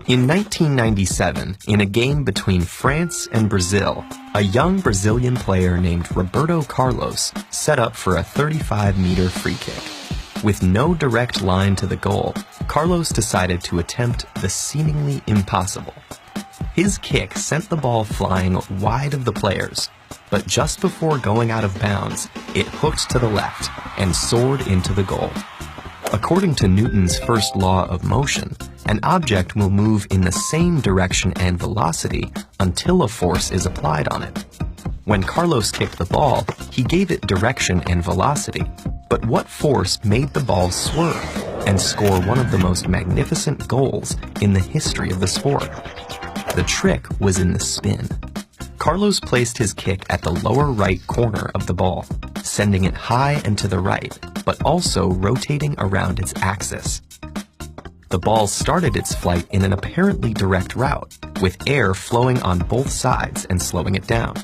In 1997, in a game between France and Brazil, a young Brazilian player named Roberto Carlos set up for a 35-meter free kick. With no direct line to the goal, Carlos decided to attempt the seemingly impossible. His kick sent the ball flying wide of the players, but just before going out of bounds, it hooked to the left and soared into the goal. According to Newton's first law of motion, an object will move in the same direction and velocity until a force is applied on it. When Carlos kicked the ball, he gave it direction and velocity, but what force made the ball swerve and score one of the most magnificent goals in the history of the sport? The trick was in the spin. Carlos placed his kick at the lower right corner of the ball, sending it high and to the right, but also rotating around its axis. The ball started its flight in an apparently direct route, with air flowing on both sides and slowing it down.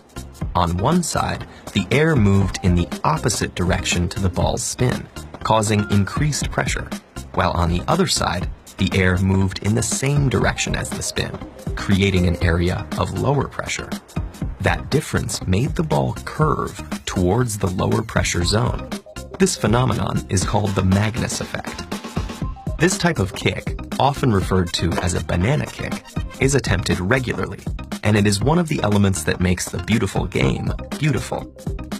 On one side, the air moved in the opposite direction to the ball's spin, causing increased pressure, while on the other side, the air moved in the same direction as the spin, creating an area of lower pressure. That difference made the ball curve towards the lower pressure zone. This phenomenon is called the Magnus effect. This type of kick, often referred to as a banana kick, is attempted regularly, and it is one of the elements that makes the beautiful game beautiful.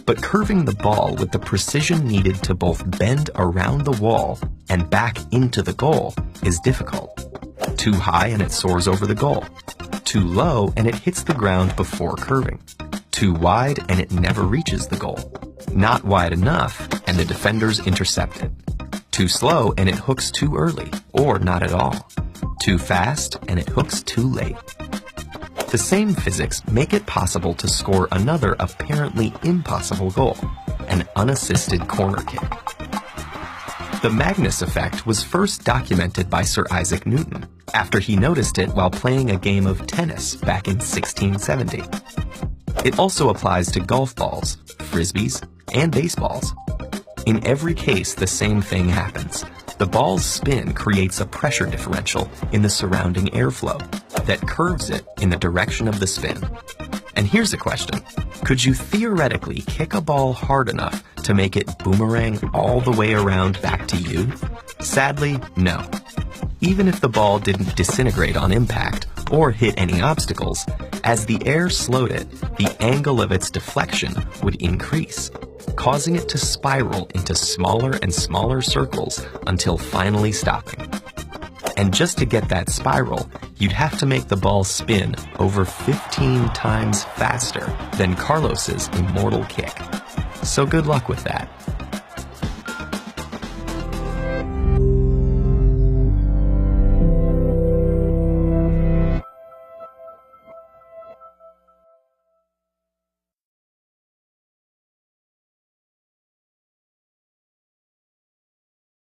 But curving the ball with the precision needed to both bend around the wall and back into the goal is difficult. Too high and it soars over the goal. Too low and it hits the ground before curving. Too wide and it never reaches the goal. Not wide enough and the defenders intercept it. Too slow and it hooks too early, or not at all. Too fast and it hooks too late. The same physics make it possible to score another apparently impossible goal, an unassisted corner kick. The Magnus effect was first documented by Sir Isaac Newton after he noticed it while playing a game of tennis back in 1670. It also applies to golf balls, frisbees, and baseballs. In every case, the same thing happens. The ball's spin creates a pressure differential in the surrounding airflow that curves it in the direction of the spin. And here's a question. Could you theoretically kick a ball hard enough to make it boomerang all the way around back to you? Sadly, no. Even if the ball didn't disintegrate on impact or hit any obstacles, as the air slowed it, the angle of its deflection would increase, causing it to spiral into smaller and smaller circles until finally stopping. And just to get that spiral, you'd have to make the ball spin over 15 times faster than Carlos's immortal kick. So good luck with that.